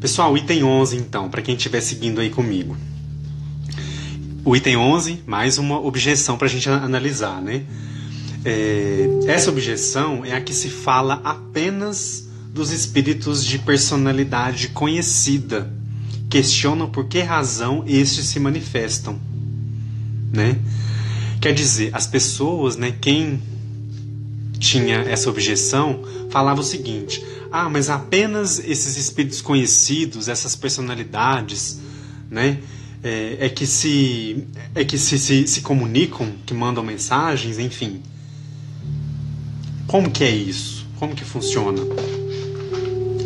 Pessoal, o item 11 então, para quem estiver seguindo aí comigo. O item 11, mais uma objeção para a gente analisar, né? Essa objeção é a que se fala apenas dos espíritos de personalidade conhecida. Questionam por que razão estes se manifestam, né? Quer dizer, as pessoas, né, quem tinha essa objeção, falava o seguinte: mas apenas esses espíritos conhecidos, essas personalidades, né, que se comunicam, que mandam mensagens, enfim. Como que é isso? Como que funciona?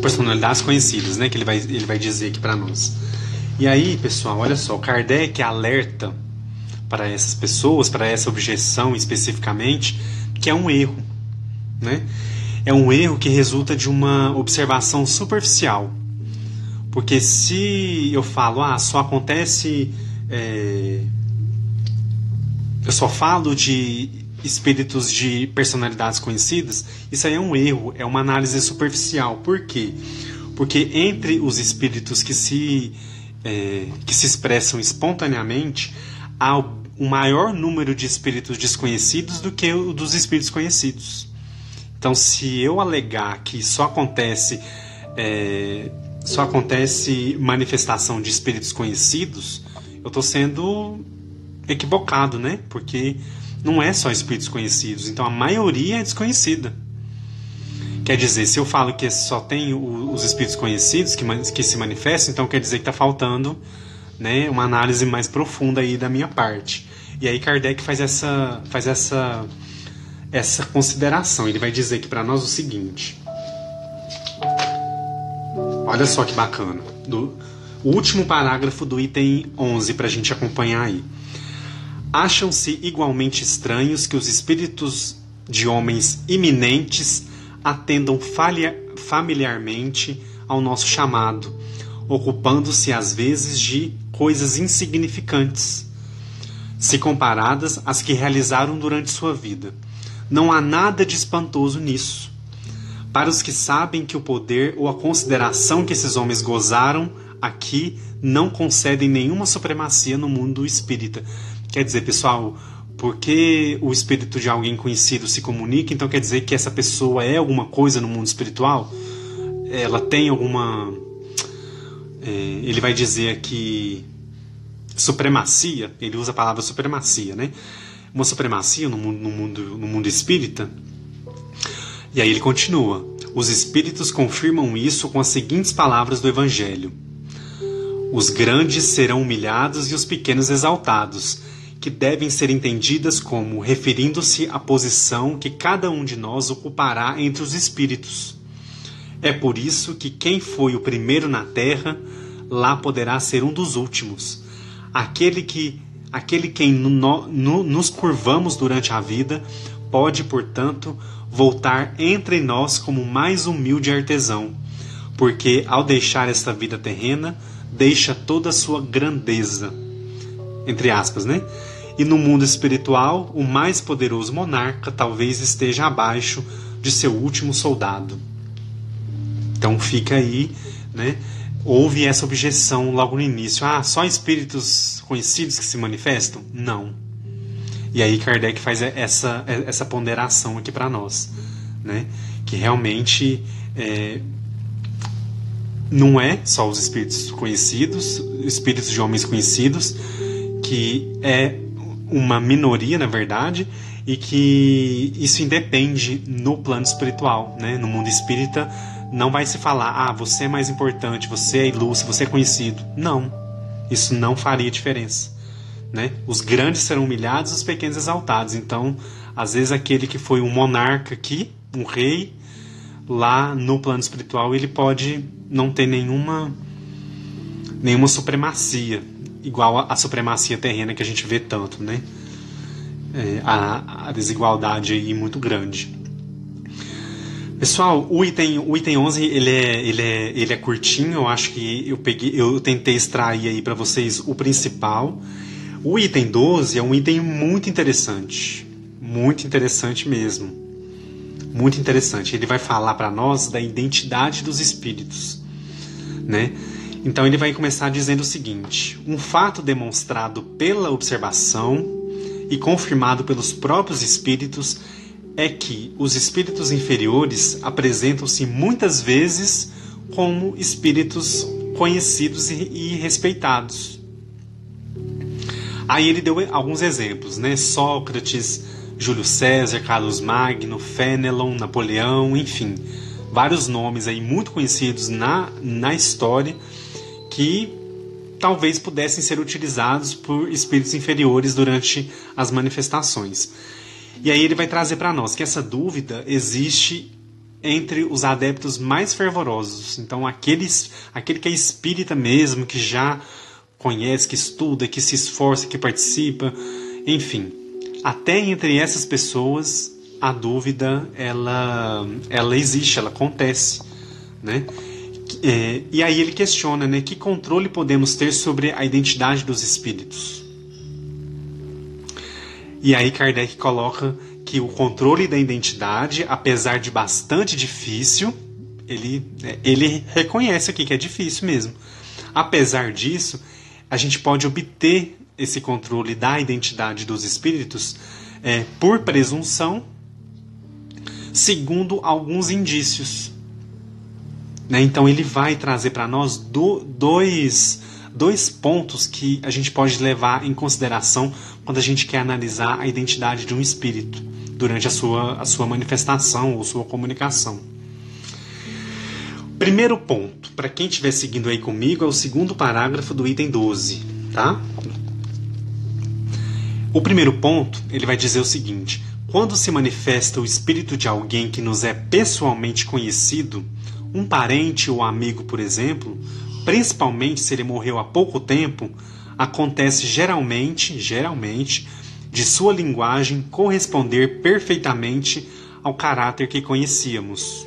Personalidades conhecidas, né, que ele vai dizer aqui para nós. E aí, pessoal, olha só, Kardec alerta para essas pessoas, para essa objeção especificamente, que é um erro, né? É um erro que resulta de uma observação superficial. Porque se eu falo, só acontece... eu só falo de espíritos de personalidades conhecidas, isso aí é um erro, é uma análise superficial. Por quê? Porque entre os espíritos que se expressam espontaneamente, há um maior número de espíritos desconhecidos do que o dos espíritos conhecidos. Então, se eu alegar que só acontece manifestação de espíritos conhecidos, eu estou sendo equivocado, né? Porque não é só espíritos conhecidos, então a maioria é desconhecida. Quer dizer, se eu falo que só tem os espíritos conhecidos que se manifestam, então quer dizer que está faltando, né, uma análise mais profunda aí da minha parte. E aí Kardec faz essa consideração. Ele vai dizer aqui para nós o seguinte. Olha só que bacana. O último parágrafo do item 11 para a gente acompanhar aí. Acham-se igualmente estranhos que os espíritos de homens iminentes atendam familiarmente ao nosso chamado, ocupando-se às vezes de coisas insignificantes, se comparadas às que realizaram durante sua vida. Não há nada de espantoso nisso. Para os que sabem que o poder ou a consideração que esses homens gozaram aqui não concedem nenhuma supremacia no mundo espírita. Quer dizer, pessoal, porque o espírito de alguém conhecido se comunica, então quer dizer que essa pessoa é alguma coisa no mundo espiritual? Ela tem alguma... ele vai dizer aqui supremacia, ele usa a palavra supremacia, né? Uma supremacia no mundo espírita. E aí ele continua: os espíritos confirmam isso com as seguintes palavras do Evangelho: os grandes serão humilhados e os pequenos exaltados, que devem ser entendidas como referindo-se à posição que cada um de nós ocupará entre os espíritos. É por isso que quem foi o primeiro na terra, lá poderá ser um dos últimos. Aquele quem nos curvamos durante a vida, pode, portanto, voltar entre nós como o mais humilde artesão, porque, ao deixar esta vida terrena, deixa toda a sua grandeza, entre aspas, né? E no mundo espiritual, o mais poderoso monarca talvez esteja abaixo de seu último soldado. Então fica aí, né? Houve essa objeção logo no início. Só espíritos conhecidos que se manifestam? Não. E aí Kardec faz essa ponderação aqui para nós, né? Que realmente não é só os espíritos conhecidos, espíritos de homens conhecidos, que é uma minoria, na verdade, e que isso independe no plano espiritual, né? No mundo espírita não vai se falar, você é mais importante, você é ilustre, você é conhecido. Não, isso não faria diferença, né? Os grandes serão humilhados, os pequenos exaltados. Então, às vezes aquele que foi um monarca aqui, um rei, lá no plano espiritual ele pode não ter nenhuma supremacia, igual a supremacia terrena que a gente vê tanto, né? A desigualdade aí muito grande. Pessoal, o item 11 ele é curtinho. Eu acho que eu tentei extrair aí para vocês o principal. O item 12 é um item muito interessante mesmo, muito interessante. Ele vai falar para nós da identidade dos espíritos, né? Então ele vai começar dizendo o seguinte: um fato demonstrado pela observação e confirmado pelos próprios espíritos é que os espíritos inferiores apresentam-se muitas vezes como espíritos conhecidos e respeitados. Aí ele deu alguns exemplos, né? Sócrates, Júlio César, Carlos Magno, Fénelon, Napoleão, enfim, vários nomes aí muito conhecidos na história que talvez pudessem ser utilizados por espíritos inferiores durante as manifestações. E aí ele vai trazer para nós que essa dúvida existe entre os adeptos mais fervorosos. Então aquele que é espírita mesmo, que já conhece, que estuda, que se esforça, que participa, enfim, até entre essas pessoas a dúvida ela existe, ela acontece, né? E aí ele questiona, né, que controle podemos ter sobre a identidade dos espíritos. E aí Kardec coloca que o controle da identidade, apesar de bastante difícil, ele reconhece aqui que é difícil mesmo. Apesar disso, a gente pode obter esse controle da identidade dos espíritos por presunção, segundo alguns indícios. Então ele vai trazer para nós dois pontos que a gente pode levar em consideração quando a gente quer analisar a identidade de um espírito durante a sua manifestação ou sua comunicação. Primeiro ponto, para quem estiver seguindo aí comigo, é o segundo parágrafo do item 12, tá? O primeiro ponto, ele vai dizer o seguinte: quando se manifesta o espírito de alguém que nos é pessoalmente conhecido, um parente ou amigo, por exemplo, principalmente se ele morreu há pouco tempo, acontece geralmente, de sua linguagem corresponder perfeitamente ao caráter que conhecíamos.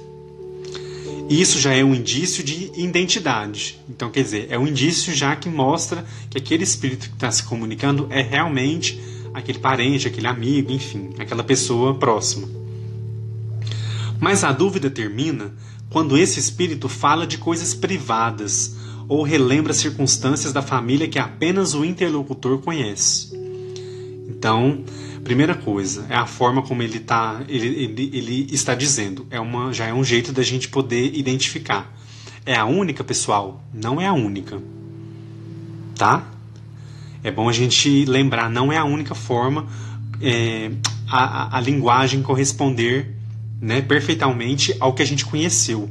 Isso já é um indício de identidade. Então, quer dizer, é um indício já que mostra que aquele espírito que está se comunicando é realmente aquele parente, aquele amigo, enfim, aquela pessoa próxima. Mas a dúvida termina quando esse espírito fala de coisas privadas ou relembra circunstâncias da família que apenas o interlocutor conhece. Então, primeira coisa, é a forma como ele está dizendo. Já é um jeito da gente poder identificar. É a única, pessoal? Não é a única. Tá? É bom a gente lembrar, não é a única forma a linguagem corresponder, né, perfeitamente ao que a gente conheceu.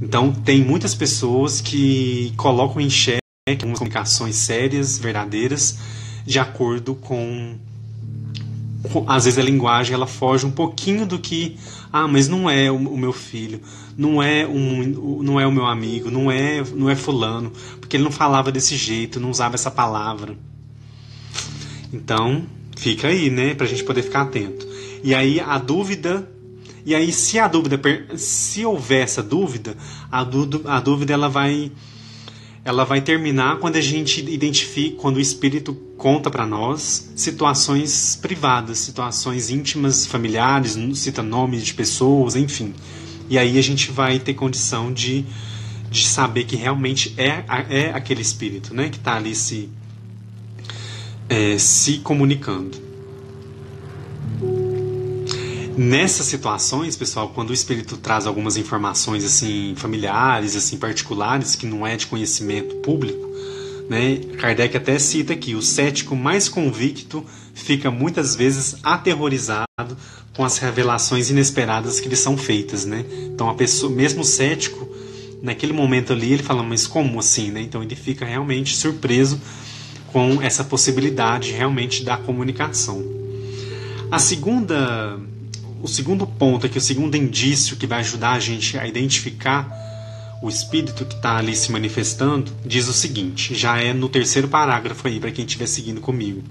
Então, tem muitas pessoas que colocam em xeque algumas comunicações sérias, verdadeiras, de acordo com... Às vezes a linguagem ela foge um pouquinho do que... mas não é o meu filho, não é o meu amigo, não é fulano, porque ele não falava desse jeito, não usava essa palavra. Então, fica aí, né, pra gente poder ficar atento. E aí a dúvida... E aí, se houver essa dúvida, a dúvida ela vai terminar quando a gente identifica, quando o espírito conta para nós situações privadas, situações íntimas, familiares, cita nomes de pessoas, enfim. E aí a gente vai ter condição de saber que realmente é aquele espírito, né, que está ali se comunicando. Nessas situações, pessoal, quando o espírito traz algumas informações assim familiares, assim particulares, que não é de conhecimento público, né, Kardec até cita aqui: o cético mais convicto fica muitas vezes aterrorizado com as revelações inesperadas que lhe são feitas, né? Então a pessoa, mesmo o cético, naquele momento ali, ele fala: mas como assim, né? Então ele fica realmente surpreso com essa possibilidade realmente da comunicação. O segundo ponto aqui, o segundo indício que vai ajudar a gente a identificar o espírito que está ali se manifestando, diz o seguinte, já é no terceiro parágrafo aí, para quem estiver seguindo comigo.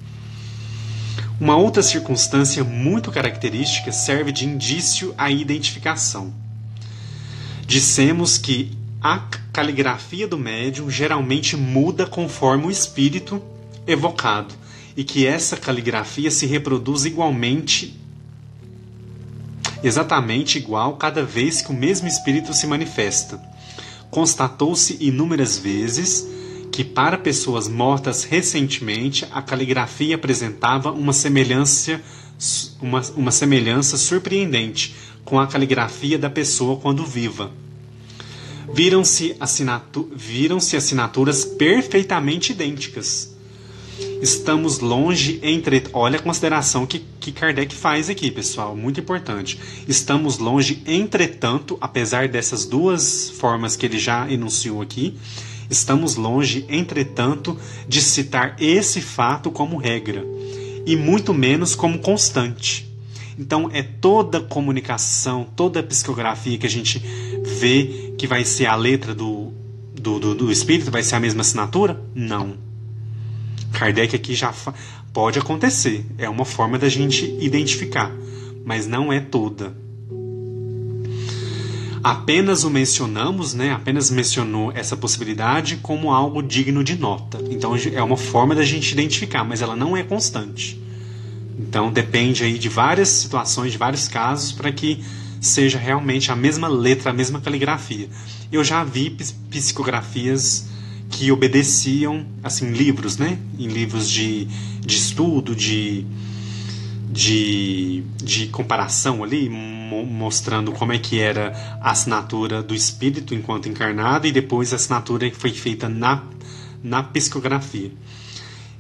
Uma outra circunstância muito característica serve de indício à identificação. Dissemos que a caligrafia do médium geralmente muda conforme o espírito evocado e que essa caligrafia se reproduz exatamente igual cada vez que o mesmo espírito se manifesta. Constatou-se inúmeras vezes que para pessoas mortas recentemente a caligrafia apresentava uma semelhança surpreendente com a caligrafia da pessoa quando viva. Viram-se assinaturas perfeitamente idênticas. Estamos longe Olha a consideração que Kardec faz aqui, pessoal, muito importante. Estamos longe, entretanto, apesar dessas duas formas que ele já enunciou aqui, estamos longe, entretanto, de citar esse fato como regra, e muito menos como constante. Então, é toda comunicação, toda psicografia que a gente vê que vai ser a letra do espírito, vai ser a mesma assinatura? Não. Kardec aqui já pode acontecer, é uma forma da gente identificar, mas não é toda. Apenas o mencionamos, né? Apenas mencionou essa possibilidade como algo digno de nota. Então é uma forma da gente identificar, mas ela não é constante. Então depende aí de várias situações, de vários casos, para que seja realmente a mesma letra, a mesma caligrafia. Eu já vi psicografias que obedeciam, assim, livros, né? Em livros de estudo, de comparação ali, mostrando como é que era a assinatura do espírito enquanto encarnado e depois a assinatura que foi feita na psicografia.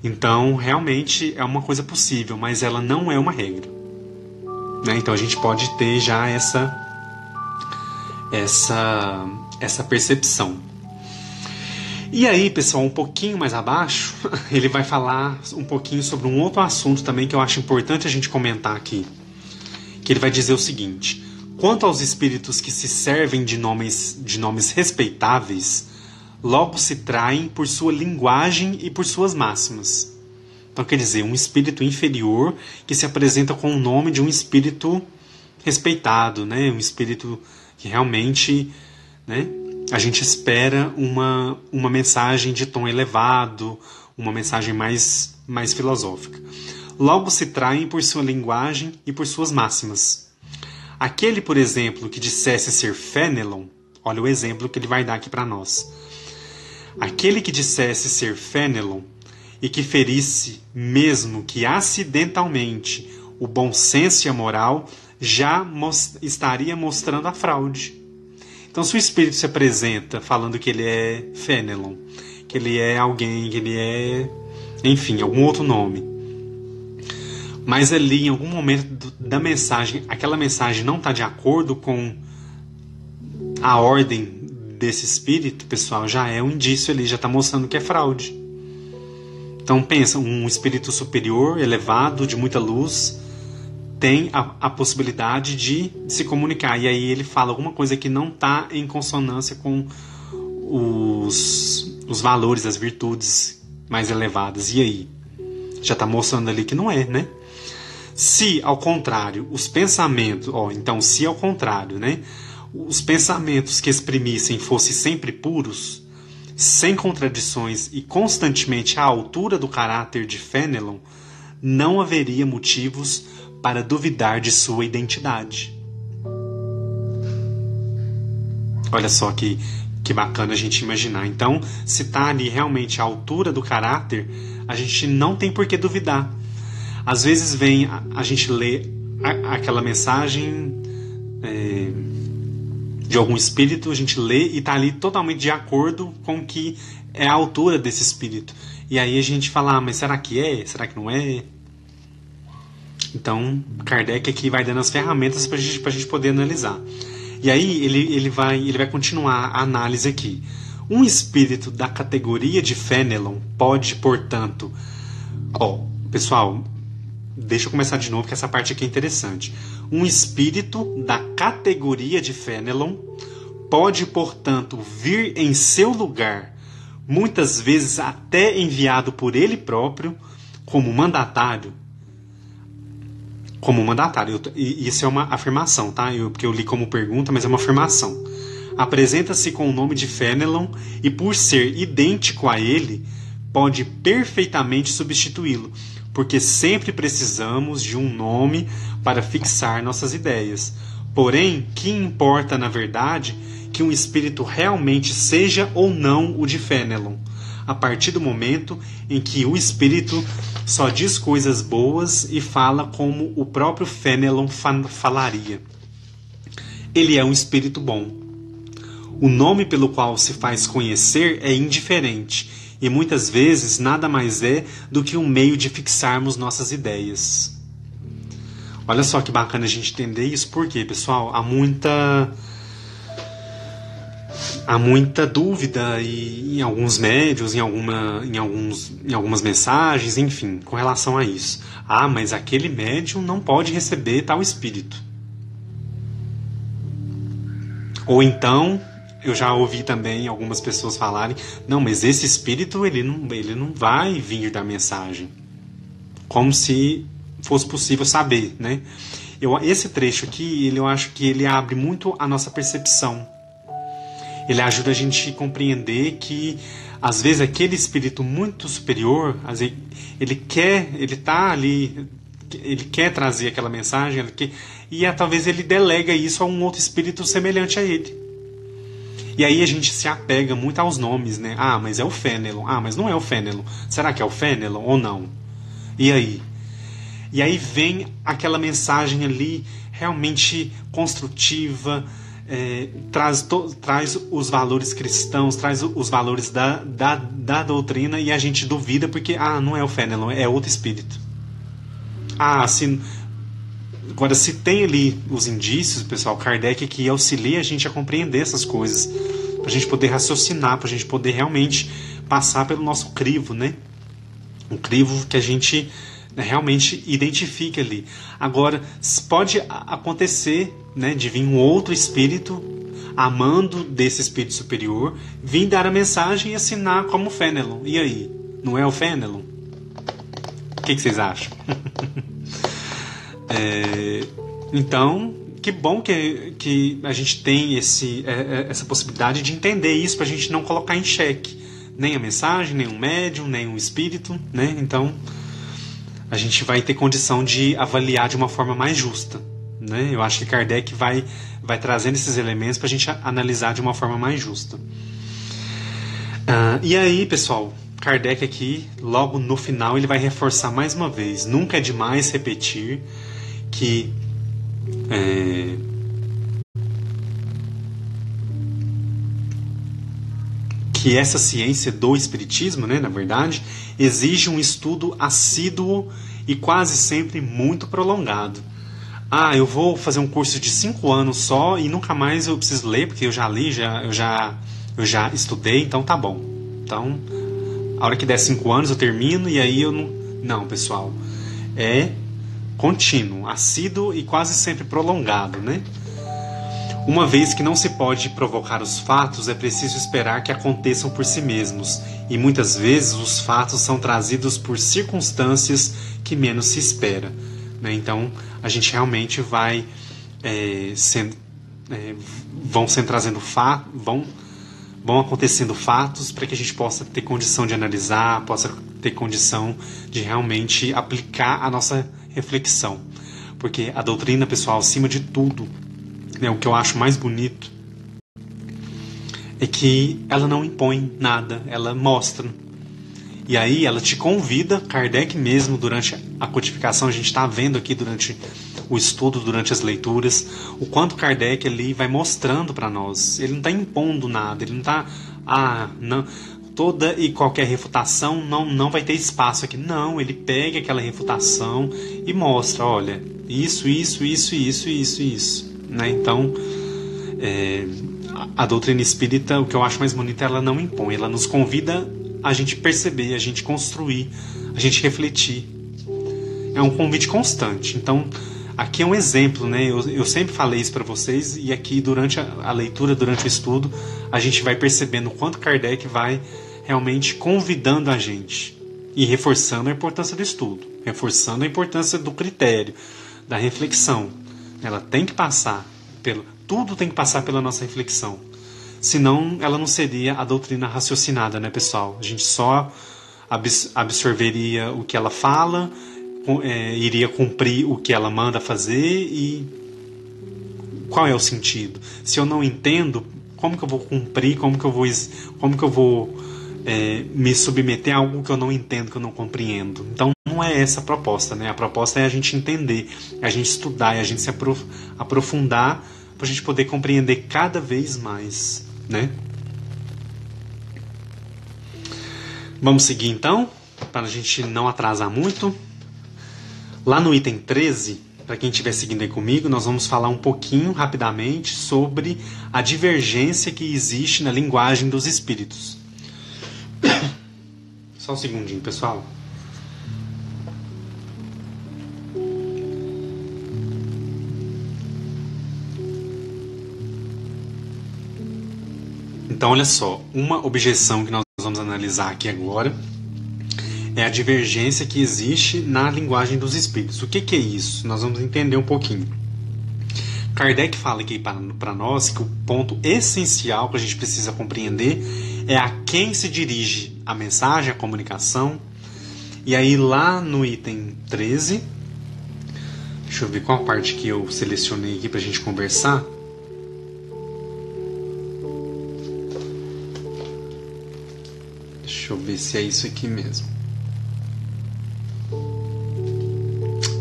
Então, realmente é uma coisa possível, mas ela não é uma regra, né? Então a gente pode ter já essa percepção. E aí, pessoal, um pouquinho mais abaixo, ele vai falar um pouquinho sobre um outro assunto também que eu acho importante a gente comentar aqui. Que ele vai dizer o seguinte: quanto aos espíritos que se servem de nomes respeitáveis, logo se traem por sua linguagem e por suas máximas. Então, quer dizer, um espírito inferior que se apresenta com o nome de um espírito respeitado, né? Um espírito que realmente, né, a gente espera uma mensagem de tom elevado, uma mensagem mais filosófica. Logo se traem por sua linguagem e por suas máximas. Aquele, por exemplo, que dissesse ser Fénelon, olha o exemplo que ele vai dar aqui para nós. Aquele que dissesse ser Fénelon e que ferisse, mesmo que acidentalmente, o bom senso e a moral, já estaria mostrando a fraude. Então, se o espírito se apresenta falando que ele é Fénelon, que ele é alguém, que ele é, enfim, algum outro nome, mas ali, em algum momento da mensagem, aquela mensagem não está de acordo com a ordem desse espírito, pessoal, já é um indício ali, já está mostrando que é fraude. Então, pensa, um espírito superior, elevado, de muita luz, tem a possibilidade de se comunicar. E aí ele fala alguma coisa que não está em consonância com os valores, as virtudes mais elevadas. E aí? Já está mostrando ali que não é, né? Se, ao contrário, os pensamentos... se, ao contrário, né, os pensamentos que exprimissem fossem sempre puros, sem contradições e constantemente à altura do caráter de Fénelon, não haveria motivos para duvidar de sua identidade. Olha só que bacana a gente imaginar. Então, se está ali realmente à altura do caráter, a gente não tem por que duvidar. Às vezes vem, a gente lê aquela mensagem de algum espírito, a gente lê e está ali totalmente de acordo com o que é a altura desse espírito. E aí a gente fala, mas será que é? Será que não é? Então, Kardec aqui vai dando as ferramentas para a gente poder analisar. E aí ele vai continuar a análise aqui. Um espírito da categoria de Fénelon pode, portanto... pessoal, deixa eu começar de novo, que essa parte aqui é interessante. Um espírito da categoria de Fénelon pode, portanto, vir em seu lugar, muitas vezes até enviado por ele próprio, como mandatário. Isso é uma afirmação, tá? Porque eu li como pergunta, mas é uma afirmação. Apresenta-se com o nome de Fénelon e, por ser idêntico a ele, pode perfeitamente substituí-lo, porque sempre precisamos de um nome para fixar nossas ideias. Porém, que importa, na verdade, que um espírito realmente seja ou não o de Fenelon, a partir do momento em que o espírito só diz coisas boas e fala como o próprio Fenelon falaria. Ele é um espírito bom. O nome pelo qual se faz conhecer é indiferente e muitas vezes nada mais é do que um meio de fixarmos nossas ideias. Olha só que bacana a gente entender isso, porque, pessoal, há muita dúvida em alguns médios, em algumas mensagens, enfim, com relação a isso. Ah, mas aquele médium não pode receber tal espírito. Ou então, eu já ouvi também algumas pessoas falarem, não, mas esse espírito ele não vai vir da mensagem. Como se fosse possível saber, né? Esse trecho aqui, eu acho que ele abre muito a nossa percepção. Ele ajuda a gente a compreender que, às vezes, aquele espírito muito superior, ele quer trazer aquela mensagem, talvez ele delega isso a um outro espírito semelhante a ele. E aí a gente se apega muito aos nomes, né? Ah, mas é o Fenelon. Ah, mas não é o Fenelon. Será que é o Fenelon ou não? E aí? E aí vem aquela mensagem ali realmente construtiva, traz os valores cristãos, traz os valores da doutrina, e a gente duvida porque, não é o Fenelon, é outro espírito. Agora, se tem ali os indícios, pessoal, Kardec que auxilia a gente a compreender essas coisas, para a gente poder raciocinar, para a gente poder realmente passar pelo nosso crivo, né? Um crivo que a gente realmente identifica ali. Agora, pode acontecer, né, de vir um outro espírito amando desse espírito superior, vir dar a mensagem e assinar como Fenelon. E aí? Não é o Fenelon? O que vocês acham? Então, que bom que a gente tem essa possibilidade de entender isso, para a gente não colocar em xeque nem a mensagem, nem um médium, nem um espírito, né? Então, a gente vai ter condição de avaliar de uma forma mais justa, né? Eu acho que Kardec vai trazendo esses elementos para a gente analisar de uma forma mais justa. E aí, pessoal, Kardec aqui, logo no final, ele vai reforçar mais uma vez: nunca é demais repetir que essa ciência do espiritismo, né, na verdade, exige um estudo assíduo e quase sempre muito prolongado. Eu vou fazer um curso de 5 anos só e nunca mais eu preciso ler, porque eu já li, eu já estudei, então tá bom. Então, a hora que der 5 anos eu termino e aí eu não... Não, pessoal, é contínuo, assíduo e quase sempre prolongado, né? Uma vez que não se pode provocar os fatos, é preciso esperar que aconteçam por si mesmos, e muitas vezes os fatos são trazidos por circunstâncias que menos se espera, né? Então, a gente realmente vai vão acontecendo fatos para que a gente possa ter condição de analisar, possa ter condição de realmente aplicar a nossa reflexão. Porque a doutrina, pessoal, acima de tudo, né, o que eu acho mais bonito é que ela não impõe nada, ela mostra. E aí ela te convida, Kardec mesmo, durante a codificação, a gente está vendo aqui durante o estudo, durante as leituras, o quanto Kardec ali vai mostrando para nós. Ele não está impondo nada, ele não está... não, toda e qualquer refutação não vai ter espaço aqui. Não, ele pega aquela refutação e mostra, olha, isso, né? Então, a doutrina espírita, o que eu acho mais bonito, ela não impõe, ela nos convida a gente perceber, a gente construir, a gente refletir. É um convite constante. Então, aqui é um exemplo, né? Eu sempre falei isso para vocês, e aqui durante a leitura, durante o estudo, a gente vai percebendo o quanto Kardec vai realmente convidando a gente e reforçando a importância do estudo, reforçando a importância do critério, da reflexão. Ela tem que passar tudo tem que passar pela nossa reflexão. Senão, ela não seria a doutrina raciocinada, né, pessoal? A gente só absorveria o que ela fala, iria cumprir o que ela manda fazer, e qual é o sentido? Se eu não entendo como que eu vou cumprir, como que eu vou me submeter a algo que eu não entendo, que eu não compreendo. Então não é essa a proposta, né? A proposta é a gente entender, é a gente estudar, é a gente se aprofundar para a gente poder compreender cada vez mais, né? Vamos seguir então, para a gente não atrasar muito. Lá no item 13, para quem estiver seguindo aí comigo, nós vamos falar um pouquinho, rapidamente, sobre a divergência que existe na linguagem dos espíritos. Só um segundinho, pessoal. Então, olha só, uma objeção que nós vamos analisar aqui agora é a divergência que existe na linguagem dos espíritos. O que é isso? Nós vamos entender um pouquinho. Kardec fala aqui para nós que o ponto essencial que a gente precisa compreender é a quem se dirige a mensagem, a comunicação. E aí lá no item 13, deixa eu ver qual parte que eu selecionei aqui para a gente conversar. Deixa eu ver se é isso aqui mesmo.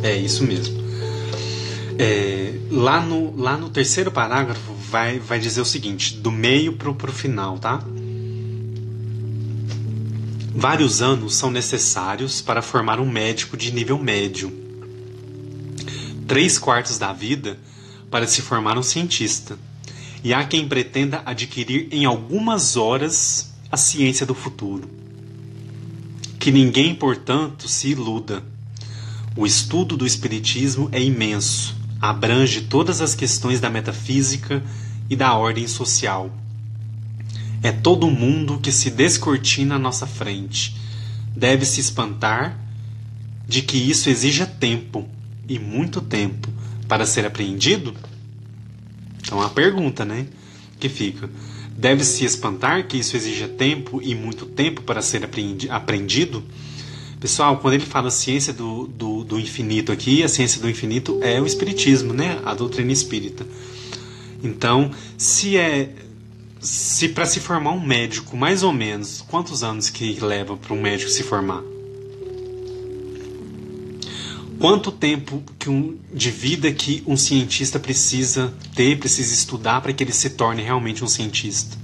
É isso mesmo. Lá no terceiro parágrafo vai dizer o seguinte, do meio para o final, tá? Vários anos são necessários para formar um médico de nível médio. 3/4 da vida para se formar um cientista. E há quem pretenda adquirir em algumas horas a ciência do futuro. Que ninguém, portanto, se iluda. O estudo do espiritismo é imenso, abrange todas as questões da metafísica e da ordem social. É todo mundo que se descortina à nossa frente. Deve se espantar de que isso exija tempo, e muito tempo, para ser apreendido? Então a pergunta, né, que fica. Deve se espantar que isso exija tempo e muito tempo para ser aprendido? Pessoal, quando ele fala ciência do infinito aqui, a ciência do infinito é o espiritismo, né? A doutrina espírita. Então, se para se formar um médico, mais ou menos, quantos anos que leva para um médico se formar? Quanto tempo de vida que um cientista precisa estudar para que ele se torne realmente um cientista?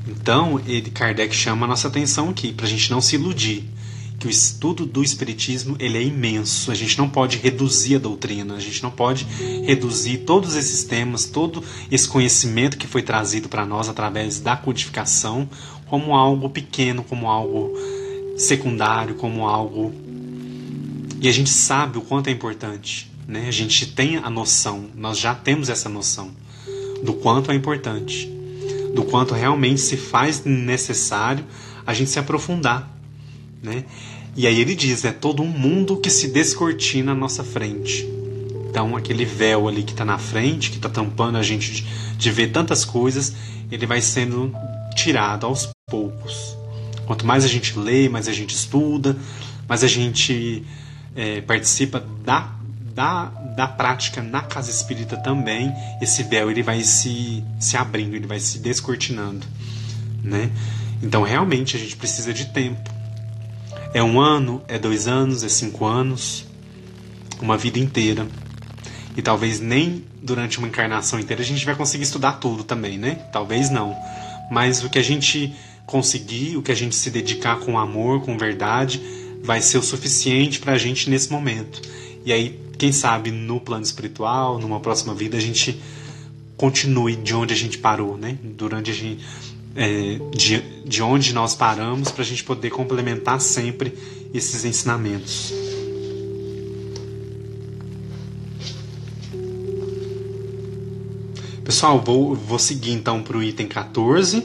Então, Kardec chama a nossa atenção aqui, para a gente não se iludir, que o estudo do espiritismo ele é imenso. A gente não pode reduzir a doutrina, a gente não pode reduzir todos esses temas, todo esse conhecimento que foi trazido para nós através da codificação como algo pequeno, como algo secundário, como algo... E a gente sabe o quanto é importante, né? A gente tem a noção, nós já temos essa noção do quanto é importante, do quanto realmente se faz necessário a gente se aprofundar, né? E aí ele diz, é todo um mundo que se descortina à nossa frente. Então aquele véu ali que está na frente, que está tampando a gente de ver tantas coisas, ele vai sendo tirado aos poucos. Quanto mais a gente lê, mais a gente estuda, mais a gente participa da prática na casa espírita também, esse véu ele vai se abrindo, ele vai se descortinando, né? Então realmente a gente precisa de tempo. É 1 ano, é 2 anos, é 5 anos, uma vida inteira. E talvez nem durante uma encarnação inteira a gente vai conseguir estudar tudo também, né? Talvez não. Mas o que a gente conseguir, o que a gente se dedicar com amor, com verdade, vai ser o suficiente para a gente nesse momento. E aí, quem sabe, no plano espiritual, numa próxima vida, a gente continue de onde a gente parou, né? Durante a gente... de onde nós paramos, para a gente poder complementar sempre esses ensinamentos. Pessoal, vou seguir então para o item 14,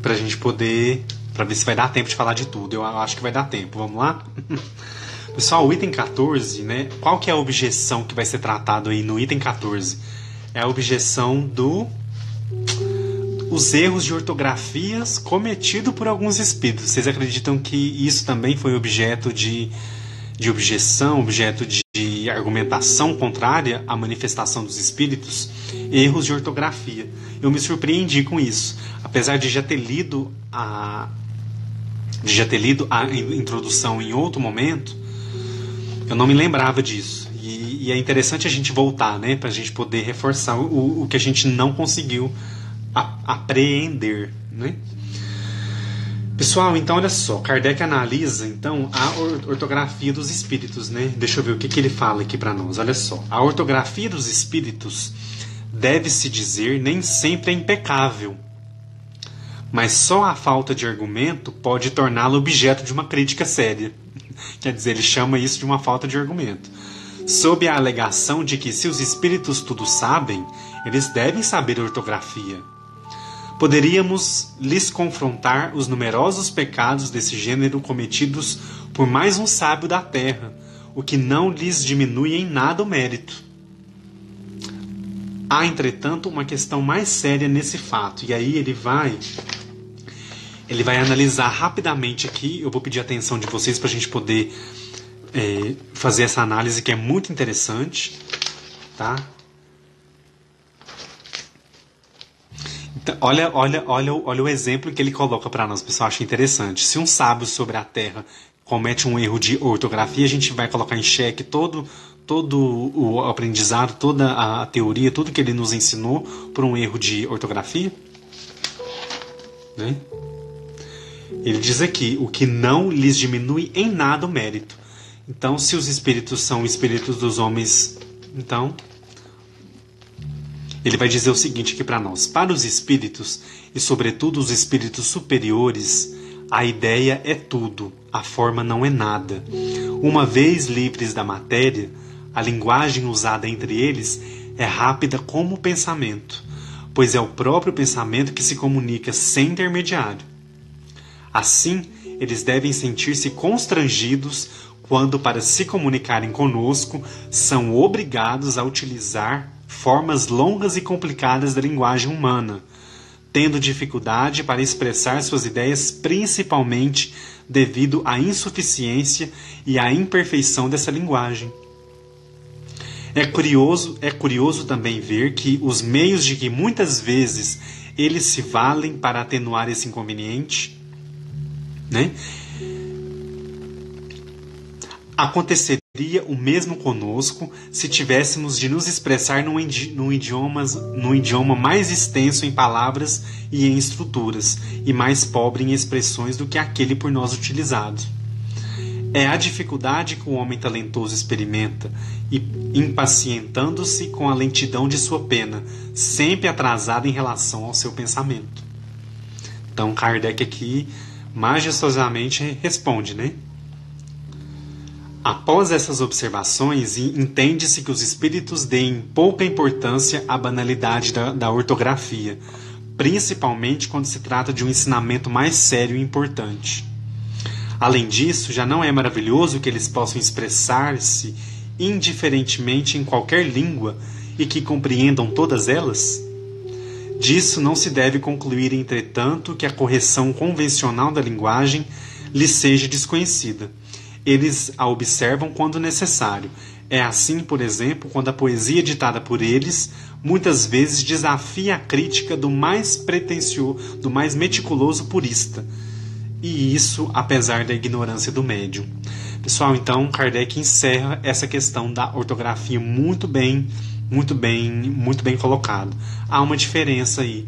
para a gente poder, para ver se vai dar tempo de falar de tudo. Eu acho que vai dar tempo, vamos lá? Pessoal, o item 14, né? Qual que é a objeção que vai ser tratado aí no item 14? É a objeção os erros de ortografias cometidos por alguns espíritos. Vocês acreditam que isso também foi objeto de de objeção, objeto de argumentação contrária à manifestação dos espíritos, erros de ortografia. Eu me surpreendi com isso, apesar de já ter lido a introdução em outro momento, eu não me lembrava disso. E é interessante a gente voltar, né, para a gente poder reforçar o que a gente não conseguiu apreender, né? Pessoal, então olha só, Kardec analisa então a ortografia dos espíritos, né? Deixa eu ver o que ele fala aqui para nós. Olha só, a ortografia dos espíritos, deve-se dizer, nem sempre é impecável, mas só a falta de argumento pode torná-lo objeto de uma crítica séria. Quer dizer, ele chama isso de uma falta de argumento, sob a alegação de que, se os espíritos tudo sabem, eles devem saber ortografia. Poderíamos lhes confrontar os numerosos pecados desse gênero cometidos por mais um sábio da terra, o que não lhes diminui em nada o mérito. Há, entretanto, uma questão mais séria nesse fato, e aí ele vai analisar rapidamente aqui. Eu vou pedir a atenção de vocês para a gente poder fazer essa análise, que é muito interessante, tá? Então, olha o exemplo que ele coloca para nós, pessoal. Acho interessante. Se um sábio sobre a Terra comete um erro de ortografia, a gente vai colocar em xeque todo o aprendizado, toda a teoria, tudo que ele nos ensinou por um erro de ortografia, né? Ele diz aqui: o que não lhes diminui em nada o mérito. Então, se os espíritos são espíritos dos homens, então ele vai dizer o seguinte aqui para nós: para os espíritos, e sobretudo os espíritos superiores, a ideia é tudo, a forma não é nada. Uma vez livres da matéria, a linguagem usada entre eles é rápida como o pensamento, pois é o próprio pensamento que se comunica sem intermediário. Assim, eles devem sentir-se constrangidos quando, para se comunicarem conosco, são obrigados a utilizar formas longas e complicadas da linguagem humana, tendo dificuldade para expressar suas ideias, principalmente devido à insuficiência e à imperfeição dessa linguagem. É curioso também ver que os meios de que muitas vezes eles se valem para atenuar esse inconveniente, né? Aconteceria o mesmo conosco se tivéssemos de nos expressar num idioma mais extenso em palavras e em estruturas, e mais pobre em expressões do que aquele por nós utilizado. É a dificuldade que o homem talentoso experimenta, e impacientando-se com a lentidão de sua pena, sempre atrasada em relação ao seu pensamento. Então Kardec aqui majestosamente responde, né? Após essas observações, entende-se que os espíritos deem pouca importância à banalidade da ortografia, principalmente quando se trata de um ensinamento mais sério e importante. Além disso, já não é maravilhoso que eles possam expressar-se indiferentemente em qualquer língua e que compreendam todas elas? Disso não se deve concluir, entretanto, que a correção convencional da linguagem lhes seja desconhecida. Eles a observam quando necessário. É assim, por exemplo, quando a poesia ditada por eles muitas vezes desafia a crítica do mais pretensioso, do mais meticuloso purista. E isso apesar da ignorância do médium. Pessoal, então Kardec encerra essa questão da ortografia muito bem colocado. Há uma diferença aí,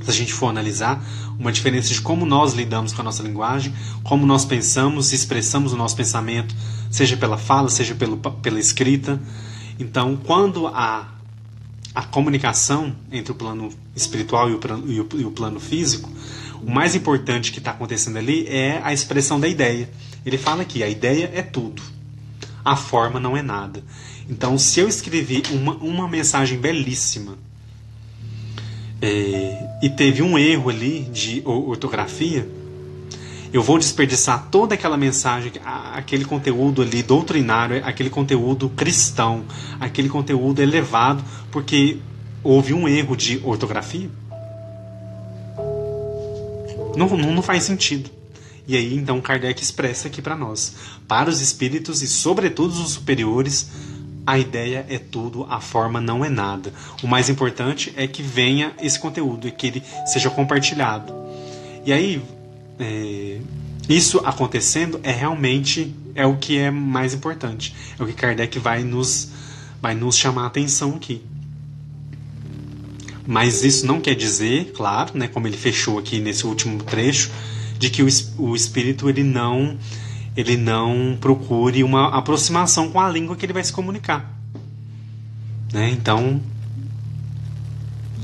se a gente for analisar, uma diferença de como nós lidamos com a nossa linguagem, como nós pensamos e expressamos o nosso pensamento, seja pela fala, seja pela escrita. Então, quando a comunicação entre o plano espiritual e o plano físico, o mais importante que está acontecendo ali é a expressão da ideia. Ele fala aqui: a ideia é tudo, a forma não é nada. Então, se eu escrevi uma mensagem belíssima e teve um erro ali de ortografia, eu vou desperdiçar toda aquela mensagem, aquele conteúdo ali doutrinário, aquele conteúdo cristão, aquele conteúdo elevado, porque houve um erro de ortografia? Não faz sentido. E aí, então, Kardec expressa aqui para nós. Para os espíritos e, sobretudo, os superiores, a ideia é tudo, a forma não é nada. O mais importante é que venha esse conteúdo e que ele seja compartilhado. E aí, isso acontecendo realmente o que é mais importante. É o que Kardec vai nos chamar a atenção aqui. Mas isso não quer dizer, claro, né, como ele fechou aqui nesse último trecho, de que o espírito ele não procure uma aproximação com a língua que ele vai se comunicar. Né? Então,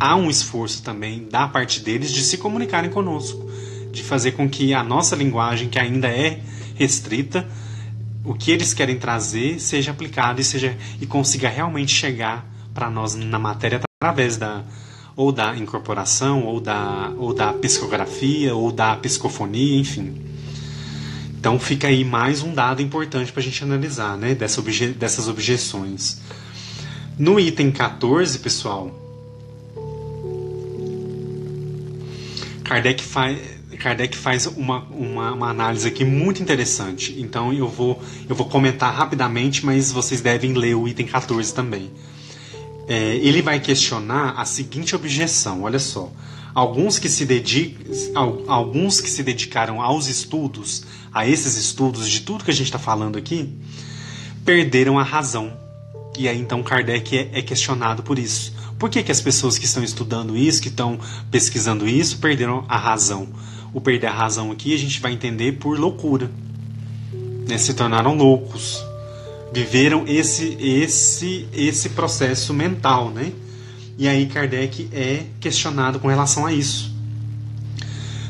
há um esforço também da parte deles de se comunicarem conosco, de fazer com que a nossa linguagem, que ainda é restrita, o que eles querem trazer seja aplicado e consiga realmente chegar para nós na matéria através da incorporação, ou da psicografia, ou da psicofonia, enfim. Então fica aí mais um dado importante para a gente analisar, né, dessas objeções. No item 14, pessoal, Kardec faz uma análise aqui muito interessante. Então eu vou comentar rapidamente, mas vocês devem ler o item 14 também. Ele vai questionar a seguinte objeção, olha só. Alguns que se dedicaram aos estudos, a esses estudos de tudo que a gente está falando aqui, perderam a razão. E aí então Kardec é questionado por isso. Por que as pessoas que estão estudando isso, que estão pesquisando isso, perderam a razão? O perder a razão aqui a gente vai entender por loucura. Né? Se tornaram loucos. Viveram esse processo mental, né? E aí Kardec é questionado com relação a isso.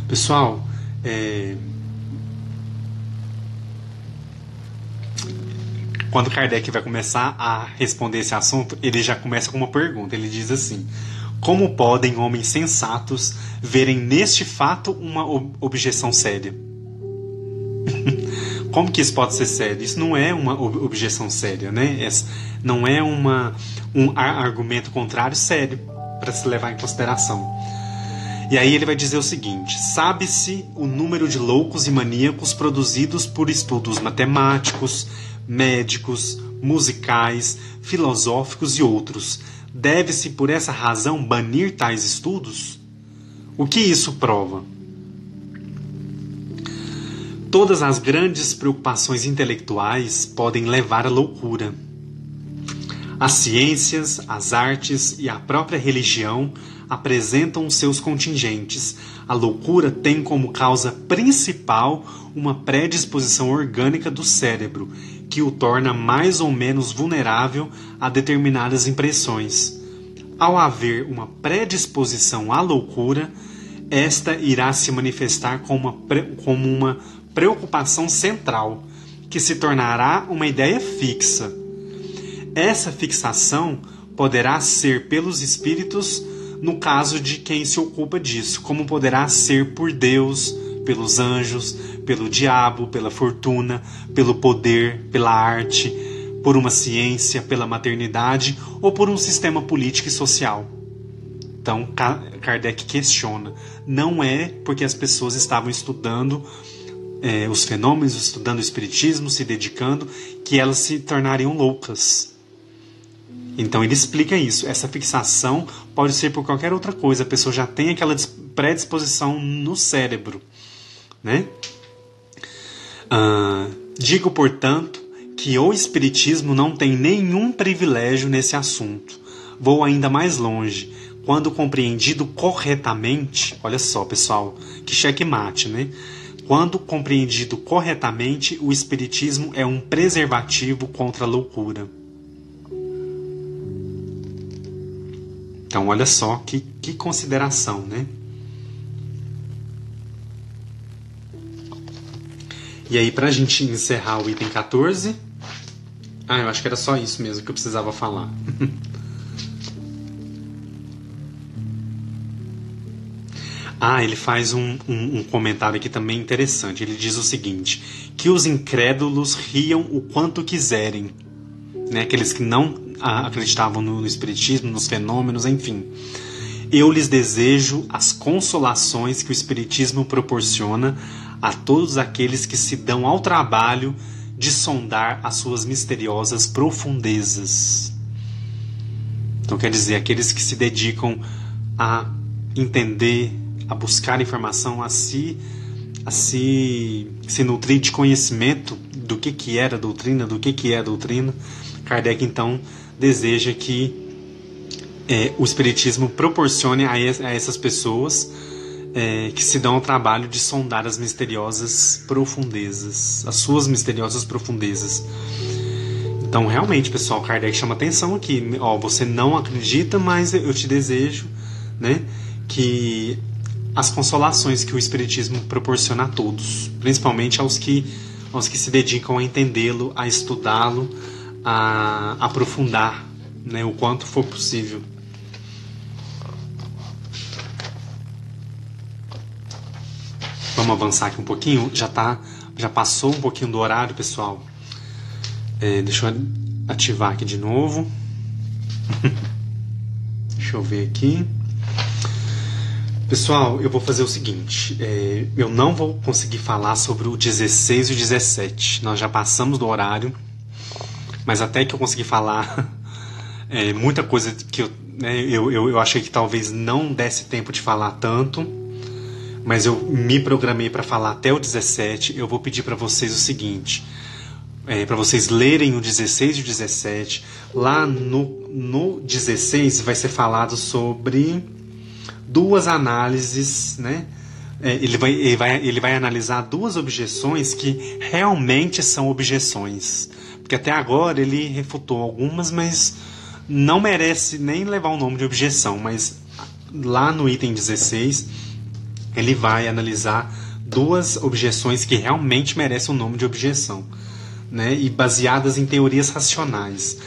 Pessoal, quando Kardec vai começar a responder esse assunto, ele já começa com uma pergunta. Ele diz assim: como podem homens sensatos verem neste fato uma objeção séria? Como que isso pode ser sério? Isso não é uma objeção séria, né? Não é um argumento contrário sério para se levar em consideração. E aí ele vai dizer o seguinte: sabe-se o número de loucos e maníacos produzidos por estudos matemáticos, médicos, musicais, filosóficos e outros. Deve-se, por essa razão, banir tais estudos? O que isso prova? Todas as grandes preocupações intelectuais podem levar à loucura. As ciências, as artes e a própria religião apresentam seus contingentes. A loucura tem como causa principal uma predisposição orgânica do cérebro, que o torna mais ou menos vulnerável a determinadas impressões. Ao haver uma predisposição à loucura, esta irá se manifestar como uma preocupação central, que se tornará uma ideia fixa. Essa fixação poderá ser pelos espíritos no caso de quem se ocupa disso, como poderá ser por Deus, pelos anjos, pelo diabo, pela fortuna, pelo poder, pela arte, por uma ciência, pela maternidade ou por um sistema político e social. Então, Kardec questiona. Não é porque as pessoas estavam estudando os fenômenos, estudando o espiritismo, se dedicando, que elas se tornariam loucas. Então ele explica isso. Essa fixação pode ser por qualquer outra coisa. A pessoa já tem aquela predisposição no cérebro, né? Digo, portanto, que o espiritismo não tem nenhum privilégio nesse assunto. Vou ainda mais longe. Quando compreendido corretamente, olha só, pessoal, que checkmate, né? Quando compreendido corretamente, o espiritismo é um preservativo contra a loucura. Então, olha só que consideração, né? E aí, pra gente encerrar o item 14... eu acho que era só isso mesmo que eu precisava falar. Ele faz um comentário aqui também interessante. Ele diz o seguinte: que os incrédulos riam o quanto quiserem, né? Aqueles que não acreditavam no espiritismo, nos fenômenos, enfim. Eu lhes desejo as consolações que o espiritismo proporciona a todos aqueles que se dão ao trabalho de sondar as suas misteriosas profundezas. Então quer dizer, aqueles que se dedicam a entender, a buscar informação, a se nutrir de conhecimento do que era a doutrina, do que é a doutrina. Kardec então deseja que o Espiritismo proporcione a essas pessoas que se dão ao trabalho de sondar as misteriosas profundezas, as suas misteriosas profundezas. Então, realmente, pessoal, Kardec chama atenção aqui. Você não acredita, mas eu te desejo, né, que as consolações que o Espiritismo proporciona a todos, principalmente aos que se dedicam a entendê-lo, a estudá-lo, a aprofundar, né, o quanto for possível. Vamos avançar aqui um pouquinho. Já passou um pouquinho do horário, pessoal. Deixa eu ativar aqui de novo. Deixa eu ver aqui. Pessoal, eu vou fazer o seguinte. Eu não vou conseguir falar sobre o 16 e o 17. Nós já passamos do horário. Mas até que eu conseguir falar muita coisa que eu achei que talvez não desse tempo de falar tanto. Mas eu me programei para falar até o 17. Eu vou pedir para vocês o seguinte, para vocês lerem o 16 e o 17. Lá no 16 vai ser falado sobre duas análises, né? Ele vai analisar duas objeções que realmente são objeções. Porque até agora ele refutou algumas, mas não merece nem levar o nome de objeção. Mas lá no item 16... ele vai analisar duas objeções que realmente merecem o nome de objeção, né? E baseadas em teorias racionais.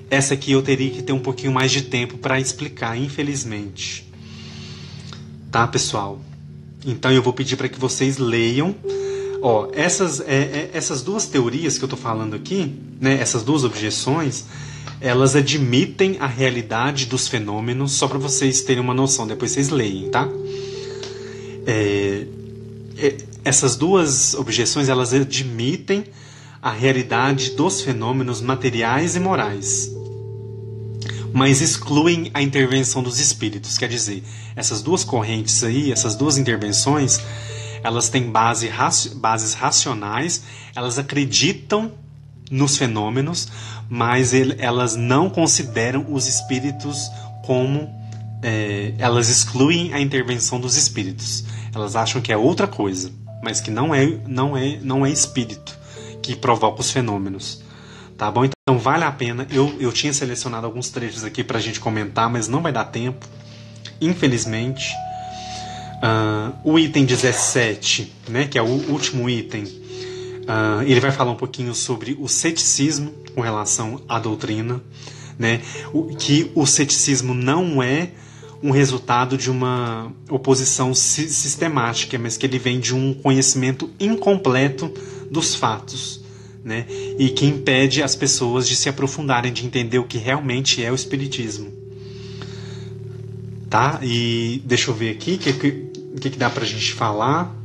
Essa aqui eu teria que ter um pouquinho mais de tempo para explicar, infelizmente. Tá, pessoal? Então eu vou pedir para que vocês leiam. Essas duas teorias que eu estou falando aqui, né? Essas duas objeções, elas admitem a realidade dos fenômenos, só para vocês terem uma noção. Depois vocês leem, tá? Essas duas objeções, elas admitem a realidade dos fenômenos materiais e morais, mas excluem a intervenção dos espíritos. Quer dizer, essas duas correntes aí, essas duas intervenções, elas têm bases racionais, elas acreditam nos fenômenos, mas elas não consideram os espíritos como... elas excluem a intervenção dos espíritos. Elas acham que é outra coisa, mas que não é espírito que provoca os fenômenos. Tá bom? Então vale a pena. Eu tinha selecionado alguns trechos aqui para a gente comentar, mas não vai dar tempo, infelizmente. O item 17, né, que é o último item, ele vai falar um pouquinho sobre o ceticismo com relação à doutrina, né? Que o ceticismo não é um resultado de uma oposição sistemática, mas que ele vem de um conhecimento incompleto dos fatos, né? E que impede as pessoas de se aprofundarem, de entender o que realmente é o Espiritismo. Tá? E deixa eu ver aqui o que dá pra gente falar.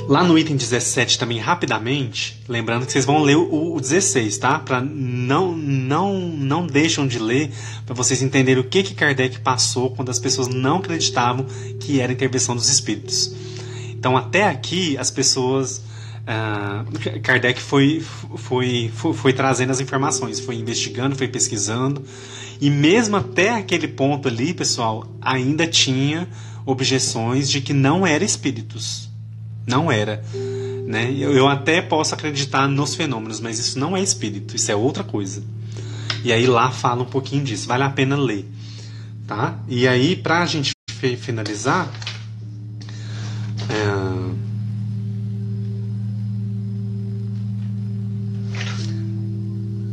Lá no item 17 também, rapidamente, lembrando que vocês vão ler o 16, tá? Não deixam de ler, para vocês entenderem o que Kardec passou quando as pessoas não acreditavam que era intervenção dos espíritos. Então, até aqui, as pessoas... Kardec foi trazendo as informações, foi investigando, foi pesquisando, e mesmo até aquele ponto ali, pessoal, ainda tinha objeções de que não era espíritos. Não era, né? Eu até posso acreditar nos fenômenos, mas isso não é espírito, isso é outra coisa. E aí lá fala um pouquinho disso, vale a pena ler, tá? E aí, pra gente finalizar,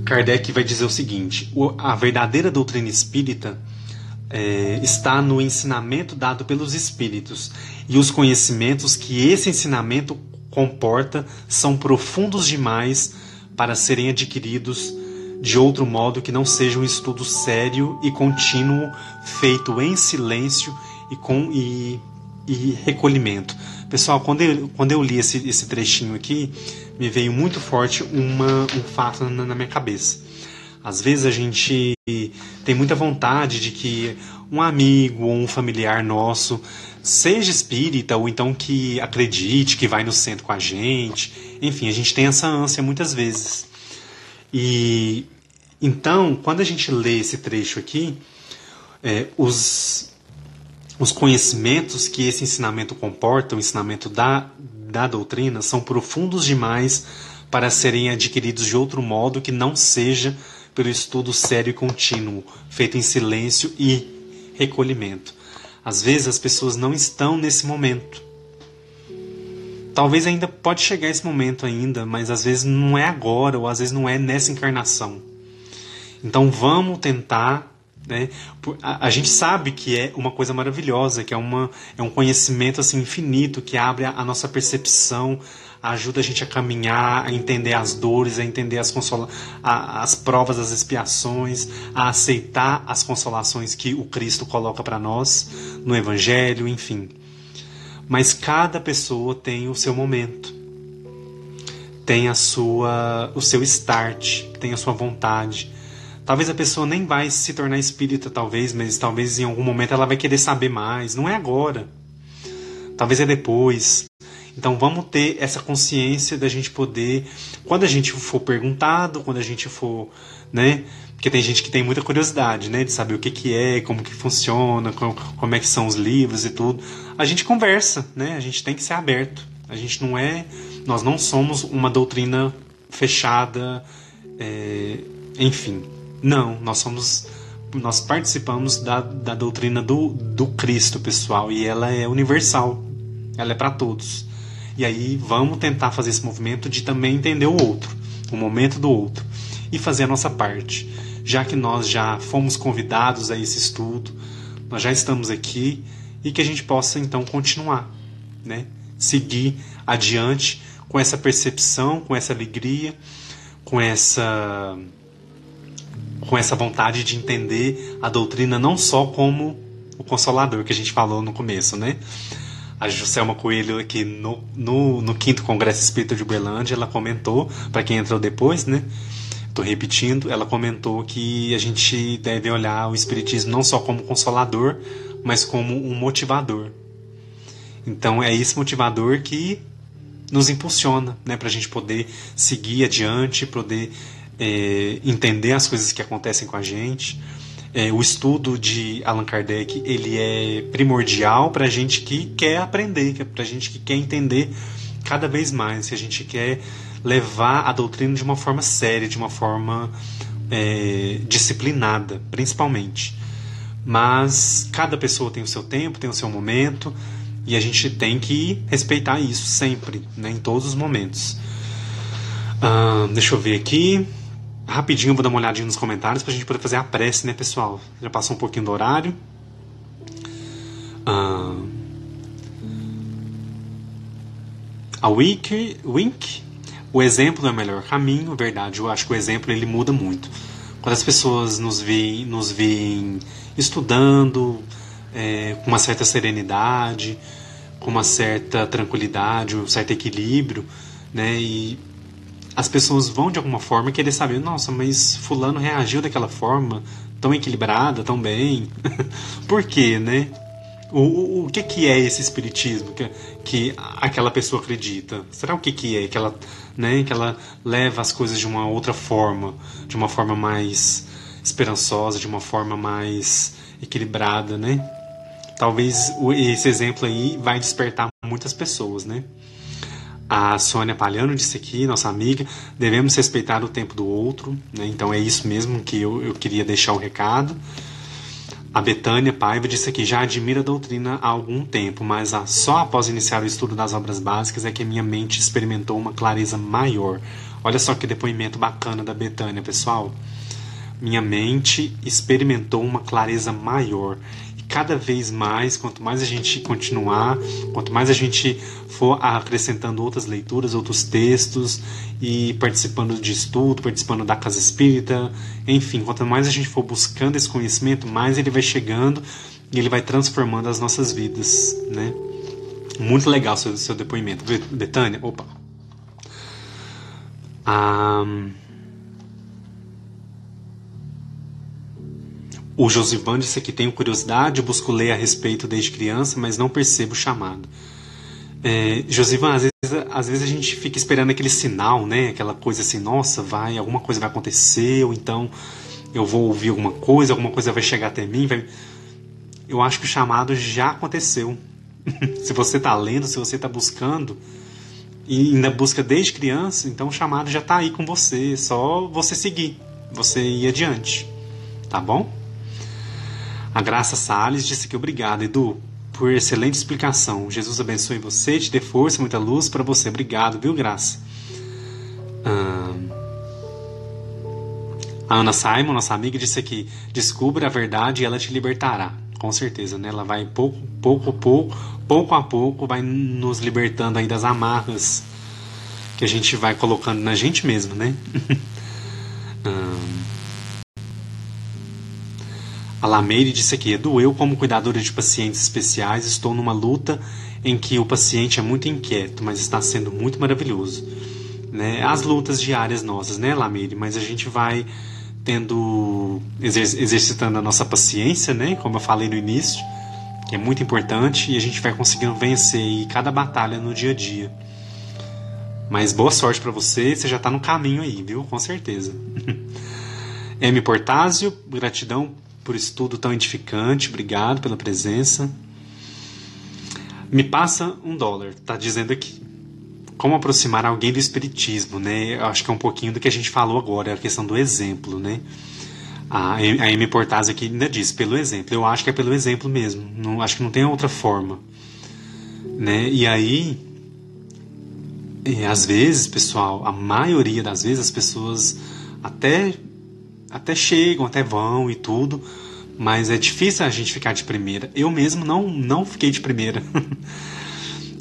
Kardec vai dizer o seguinte: a verdadeira doutrina espírita está no ensinamento dado pelos espíritos, e os conhecimentos que esse ensinamento comporta são profundos demais para serem adquiridos de outro modo que não seja um estudo sério e contínuo, feito em silêncio e recolhimento. Pessoal, quando eu li esse trechinho aqui, me veio muito forte um fato na minha cabeça. Às vezes a gente tem muita vontade de que um amigo ou um familiar nosso seja espírita, ou então que acredite, que vai no centro com a gente. Enfim, a gente tem essa ânsia muitas vezes. E então, quando a gente lê esse trecho aqui, os conhecimentos que esse ensinamento comporta, o ensinamento da doutrina, são profundos demais para serem adquiridos de outro modo que não seja pelo estudo sério e contínuo, feito em silêncio e recolhimento. Às vezes as pessoas não estão nesse momento. Talvez ainda pode chegar esse momento ainda, mas às vezes não é agora, ou às vezes não é nessa encarnação. Então vamos tentar, né? A gente sabe que é uma coisa maravilhosa, que é um conhecimento assim, infinito, que abre a nossa percepção, ajuda a gente a caminhar, a entender as dores, a entender as provas, as expiações, a aceitar as consolações que o Cristo coloca para nós no Evangelho, enfim. Mas cada pessoa tem o seu momento, tem o seu start, tem a sua vontade. Talvez a pessoa nem vai se tornar espírita, mas talvez em algum momento ela vai querer saber mais. Não é agora. Talvez é depois. Então vamos ter essa consciência da gente poder, quando a gente for perguntado, quando a gente for, né? Porque tem gente que tem muita curiosidade, né? De saber o que é, como que funciona, como é que são os livros e tudo. A gente conversa, né? A gente tem que ser aberto. Nós não somos uma doutrina fechada, enfim. Não, nós participamos da doutrina do Cristo, pessoal, e ela é universal, ela é para todos. E aí vamos tentar fazer esse movimento de também entender o outro, o momento do outro, e fazer a nossa parte. Já que nós já fomos convidados a esse estudo, nós já estamos aqui, e que a gente possa então continuar, né? Seguir adiante com essa percepção, com essa alegria, com essa vontade de entender a doutrina não só como o Consolador que a gente falou no começo, né? A Juscelma Coelho aqui no 5º Congresso Espírita de Uberlândia, ela comentou, para quem entrou depois, né? Estou repetindo, ela comentou que a gente deve olhar o Espiritismo não só como consolador, mas como um motivador. Então é esse motivador que nos impulsiona, né? Para a gente poder seguir adiante, poder entender as coisas que acontecem com a gente. O estudo de Allan Kardec, ele é primordial para a gente que quer aprender, para a gente que quer entender cada vez mais, que a gente quer levar a doutrina de uma forma séria, de uma forma disciplinada, principalmente. Mas cada pessoa tem o seu tempo, tem o seu momento, e a gente tem que respeitar isso sempre, né, em todos os momentos. Deixa eu ver aqui. Rapidinho, vou dar uma olhadinha nos comentários pra gente poder fazer a prece, né, pessoal? Já passou um pouquinho do horário. A Wink, o exemplo é o melhor caminho, verdade. Eu acho que o exemplo ele muda muito. Quando as pessoas nos veem estudando com uma certa serenidade, com uma certa tranquilidade, um certo equilíbrio, né, e as pessoas vão de alguma forma querer saber, nossa, mas fulano reagiu daquela forma, tão equilibrada, tão bem. Por quê, né? O que é esse espiritismo que aquela pessoa acredita? Será o que é? Que ela leva as coisas de uma outra forma, de uma forma mais esperançosa, de uma forma mais equilibrada, né? Talvez esse exemplo aí vai despertar muitas pessoas, né? A Sônia Palhano disse aqui, nossa amiga, devemos respeitar o tempo do outro, né? Então é isso mesmo que eu queria deixar o recado. A Betânia Paiva disse aqui, já admiro a doutrina há algum tempo, mas só após iniciar o estudo das obras básicas é que a minha mente experimentou uma clareza maior. Olha só que depoimento bacana da Betânia, pessoal. Minha mente experimentou uma clareza maior. Cada vez mais, quanto mais a gente continuar, quanto mais a gente for acrescentando outras leituras, outros textos e participando de estudo, participando da Casa Espírita, enfim, quanto mais a gente for buscando esse conhecimento, mais ele vai chegando e ele vai transformando as nossas vidas, né? Muito legal seu depoimento. Betânia, opa. O Josivan disse aqui: tenho curiosidade, busco ler a respeito desde criança, mas não percebo o chamado. Josivan, às vezes a gente fica esperando aquele sinal, né? Aquela coisa assim, nossa, alguma coisa vai acontecer, ou então eu vou ouvir alguma coisa vai chegar até mim. Eu acho que o chamado já aconteceu. Se você está lendo, se você está buscando, e ainda busca desde criança, então o chamado já está aí com você. É só você seguir, você ir adiante. Tá bom? A Graça Salles disse que obrigado, Edu, por excelente explicação. Jesus abençoe você, te dê força, muita luz para você. Obrigado, viu, Graça? A Ana Simon, nossa amiga, disse aqui: descubra a verdade e ela te libertará. Com certeza, né? Ela vai pouco a pouco, vai nos libertando aí das amarras que a gente vai colocando na gente mesmo, né? A Lameire disse aqui: Edu, eu como cuidadora de pacientes especiais estou numa luta em que o paciente é muito inquieto, mas está sendo muito maravilhoso, né? As lutas diárias nossas, né, Lameire? Mas a gente vai exercitando a nossa paciência, né? Como eu falei no início, que é muito importante, e a gente vai conseguindo vencer aí cada batalha no dia a dia. Mas boa sorte para você já está no caminho aí, viu? Com certeza. M. Portásio, gratidão por estudo tão edificante, obrigado pela presença. Me passa $1, tá dizendo aqui. Como aproximar alguém do espiritismo, né? Eu acho que é um pouquinho do que a gente falou agora, é a questão do exemplo, né? A M. Portásio aqui ainda diz, pelo exemplo. Eu acho que é pelo exemplo mesmo, não, acho que não tem outra forma, né? E aí, às vezes, pessoal, a maioria das vezes as pessoas até chegam, até vão e tudo, mas é difícil a gente ficar de primeira. Eu mesmo não fiquei de primeira.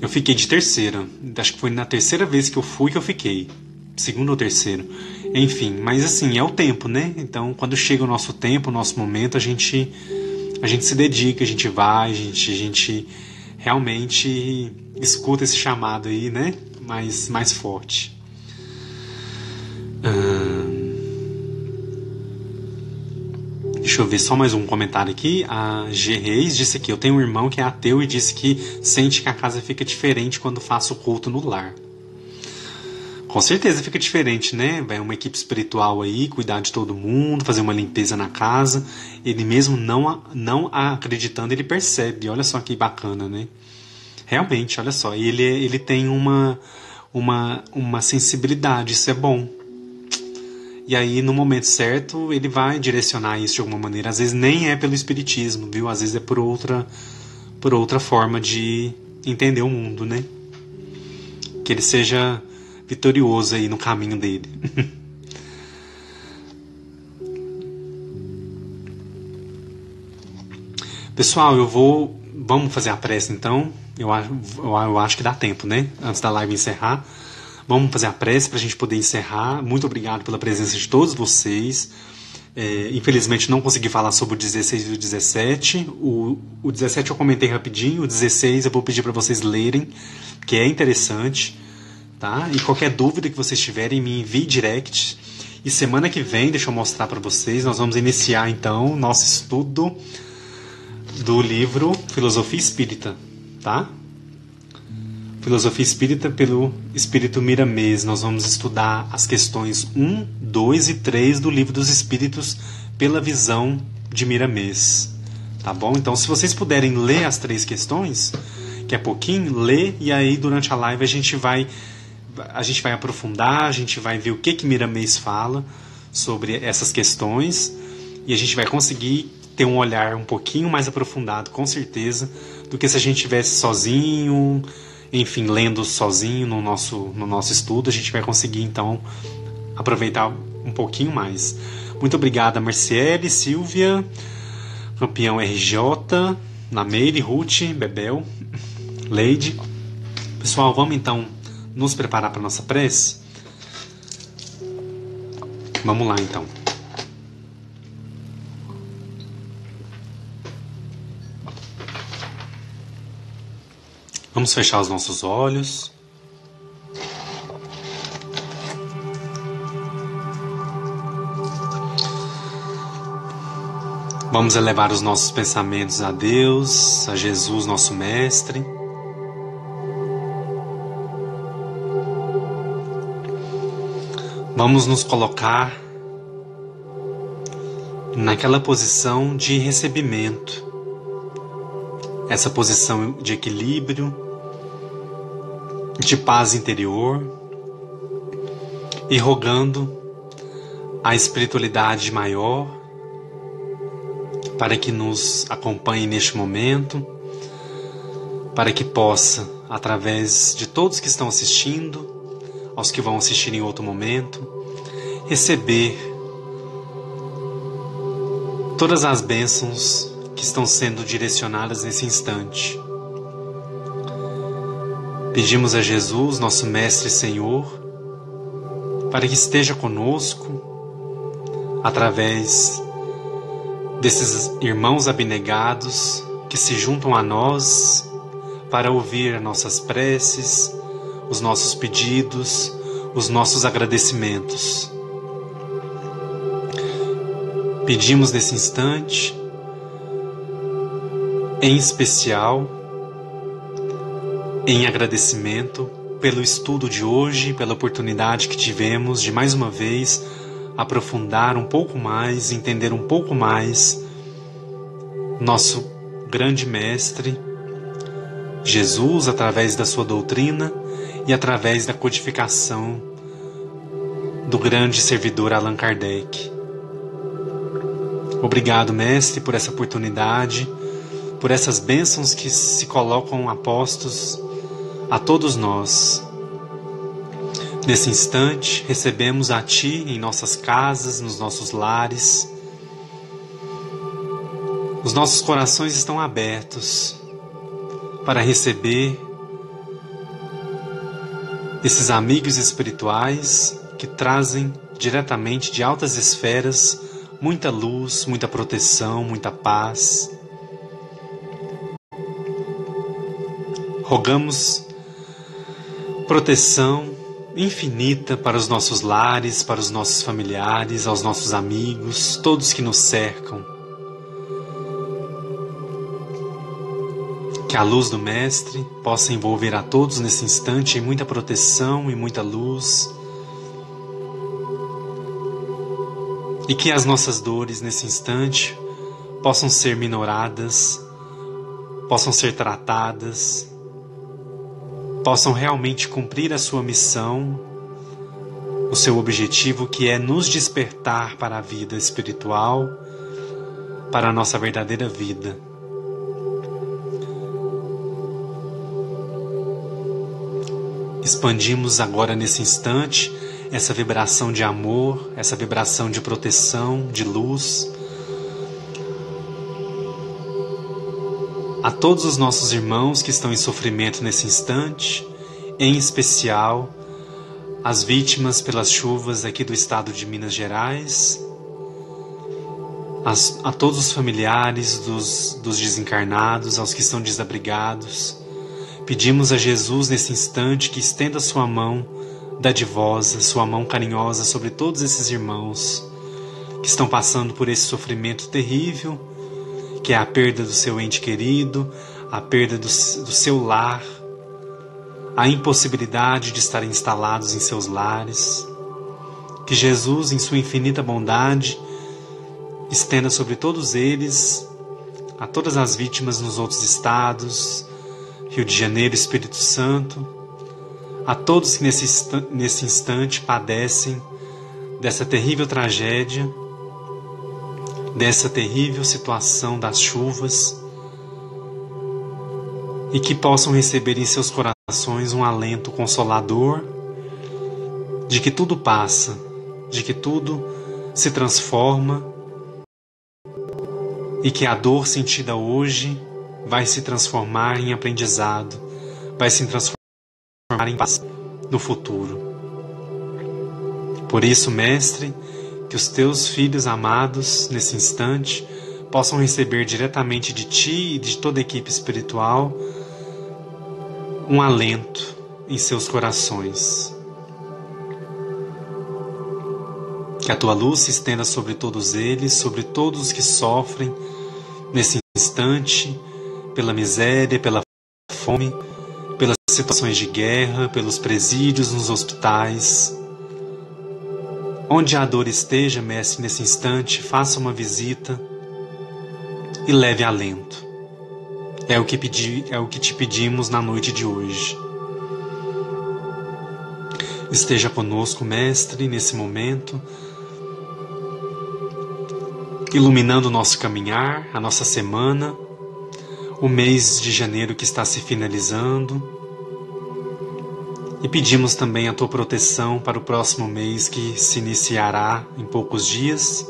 Eu fiquei de terceira. Acho que foi na terceira vez que eu fui que eu fiquei. Segundo ou terceiro. Enfim, mas assim, é o tempo, né? Então, quando chega o nosso tempo, o nosso momento, a gente se dedica, a gente vai, a gente realmente escuta esse chamado aí, né? Mais forte. Deixa eu ver só mais um comentário aqui. A G. Reis disse aqui: eu tenho um irmão que é ateu e disse que sente que a casa fica diferente quando faço o culto no lar. Com certeza fica diferente, né? Vai uma equipe espiritual aí, cuidar de todo mundo, fazer uma limpeza na casa. Ele mesmo não acreditando, ele percebe. Olha só que bacana, né? Realmente, olha só. Ele tem uma sensibilidade, isso é bom. E aí, no momento certo, ele vai direcionar isso de alguma maneira. Às vezes nem é pelo espiritismo, viu? Às vezes é por outra forma de entender o mundo, né? Que ele seja vitorioso aí no caminho dele. Pessoal, vamos fazer a prece então. Eu acho que dá tempo, né? Antes da live encerrar. Vamos fazer a prece para a gente poder encerrar. Muito obrigado pela presença de todos vocês. Infelizmente não consegui falar sobre o 16 e o 17. O 17 eu comentei rapidinho. O 16 eu vou pedir para vocês lerem, que é interessante. Tá? E qualquer dúvida que vocês tiverem, me envie direct. E semana que vem, deixa eu mostrar para vocês, nós vamos iniciar então nosso estudo do livro Filosofia Espírita. Tá? Filosofia Espírita pelo Espírito Miramês. Nós vamos estudar as questões 1, 2 e 3 do Livro dos Espíritos pela visão de Miramês. Tá bom? Então, se vocês puderem ler as 3 questões, que é pouquinho, lê, e aí durante a live a gente vai aprofundar, a gente vai ver o que Miramês fala sobre essas questões, e a gente vai conseguir ter um olhar um pouquinho mais aprofundado, com certeza, do que se a gente estivesse sozinho, enfim, lendo sozinho no nosso estudo. A gente vai conseguir, então, aproveitar um pouquinho mais. Muito obrigado a Marciele, Silvia, Campeão RJ, Nameire, Ruth, Bebel, Leide. Pessoal, vamos então nos preparar para a nossa prece? Vamos lá, então. Vamos fechar os nossos olhos. Vamos elevar os nossos pensamentos a Deus, a Jesus, nosso Mestre. Vamos nos colocar naquela posição de recebimento, essa posição de equilíbrio, de paz interior, e rogando a espiritualidade maior para que nos acompanhe neste momento, para que possa, através de todos que estão assistindo, aos que vão assistir em outro momento, receber todas as bênçãos que estão sendo direcionadas nesse instante. Pedimos a Jesus, nosso Mestre e Senhor, para que esteja conosco através desses irmãos abnegados que se juntam a nós para ouvir nossas preces, os nossos pedidos, os nossos agradecimentos. Pedimos nesse instante, em especial, em agradecimento pelo estudo de hoje, pela oportunidade que tivemos de mais uma vez aprofundar um pouco mais, entender um pouco mais nosso grande Mestre, Jesus, através da sua doutrina e através da codificação do grande servidor Allan Kardec. Obrigado, Mestre, por essa oportunidade, por essas bênçãos que se colocam apostos a todos nós. Nesse instante, recebemos a Ti em nossas casas, nos nossos lares. Os nossos corações estão abertos para receber esses amigos espirituais que trazem diretamente de altas esferas muita luz, muita proteção, muita paz. Rogamos proteção infinita para os nossos lares, para os nossos familiares, aos nossos amigos, todos que nos cercam. Que a luz do Mestre possa envolver a todos nesse instante em muita proteção e muita luz. E que as nossas dores nesse instante possam ser minoradas, possam ser tratadas, possam realmente cumprir a sua missão, o seu objetivo, que é nos despertar para a vida espiritual, para a nossa verdadeira vida. Expandimos agora nesse instante essa vibração de amor, essa vibração de proteção, de luz, a todos os nossos irmãos que estão em sofrimento nesse instante, em especial as vítimas pelas chuvas aqui do estado de Minas Gerais, a todos os familiares dos desencarnados, aos que estão desabrigados. Pedimos a Jesus nesse instante que estenda sua mão dadivosa, sua mão carinhosa sobre todos esses irmãos que estão passando por esse sofrimento terrível, que é a perda do seu ente querido, a perda do seu lar, a impossibilidade de estarem instalados em seus lares. Que Jesus, em sua infinita bondade, estenda sobre todos eles, a todas as vítimas nos outros estados, Rio de Janeiro, Espírito Santo, a todos que nesse instante padecem dessa terrível tragédia, dessa terrível situação das chuvas, e que possam receber em seus corações um alento consolador de que tudo passa, de que tudo se transforma e que a dor sentida hoje vai se transformar em aprendizado, vai se transformar em paz no futuro. Por isso, Mestre, que os teus filhos amados, nesse instante, possam receber diretamente de Ti e de toda a equipe espiritual um alento em seus corações. Que a tua luz se estenda sobre todos eles, sobre todos os que sofrem nesse instante, pela miséria, pela fome, pelas situações de guerra, pelos presídios, nos hospitais. Onde a dor esteja, Mestre, nesse instante, faça uma visita e leve alento. É o que te pedimos na noite de hoje. Esteja conosco, Mestre, nesse momento, iluminando o nosso caminhar, a nossa semana, o mês de janeiro que está se finalizando. E pedimos também a tua proteção para o próximo mês que se iniciará em poucos dias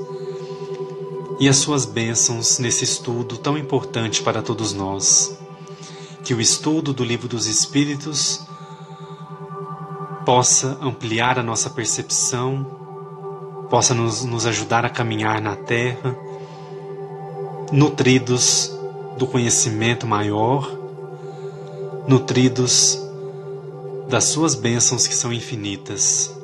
e as suas bênçãos nesse estudo tão importante para todos nós. Que o estudo do Livro dos Espíritos possa ampliar a nossa percepção, possa nos ajudar a caminhar na Terra, nutridos do conhecimento maior, nutridos das suas bênçãos que são infinitas.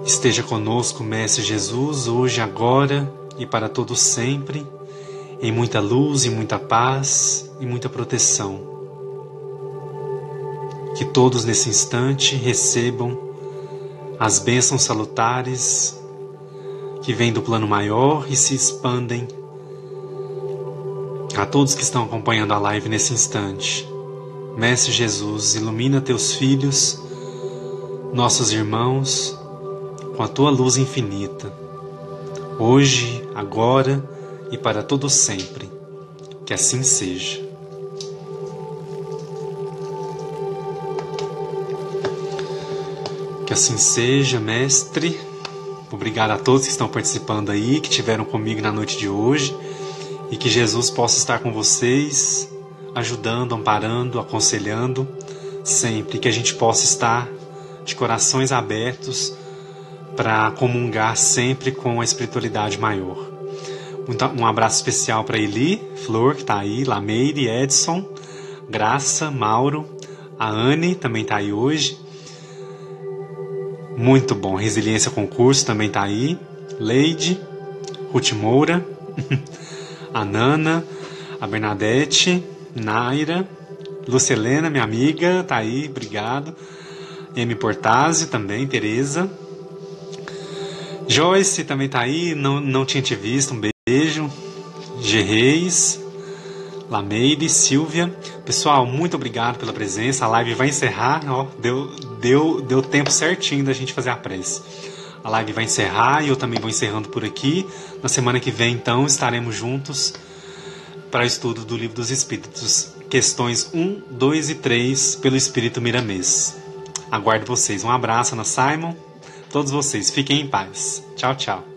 Esteja conosco, Mestre Jesus, hoje, agora e para todo sempre, em muita luz e muita paz e muita proteção. Que todos nesse instante recebam as bênçãos salutares que vêm do plano maior e se expandem a todos que estão acompanhando a live nesse instante. Mestre Jesus, ilumina teus filhos, nossos irmãos, com a tua luz infinita, hoje, agora e para todo sempre. Que assim seja. Que assim seja, Mestre. Obrigado a todos que estão participando aí, que estiveram comigo na noite de hoje, e que Jesus possa estar com vocês, ajudando, amparando, aconselhando, sempre que a gente possa estar de corações abertos para comungar sempre com a espiritualidade maior. Um abraço especial para Eli, Flor, que está aí, Lameire, Edson, Graça, Mauro, a Anne também está aí hoje. Muito bom. Resiliência Concurso também está aí. Leide, Ruth Moura, a Nana, a Bernadette, Naira, Lucelena, minha amiga, tá aí, obrigado. M. Portazzi também, Tereza. Joyce também tá aí, não tinha te visto, um beijo. G. Reis, Lameire, Silvia. Pessoal, muito obrigado pela presença. A live vai encerrar, ó, deu tempo certinho da gente fazer a prece. A live vai encerrar e eu também vou encerrando por aqui. Na semana que vem, então, estaremos juntos para o estudo do Livro dos Espíritos, questões 1, 2 e 3, pelo Espírito Miramês. Aguardo vocês. Um abraço, Ana Simon. Todos vocês, fiquem em paz. Tchau, tchau.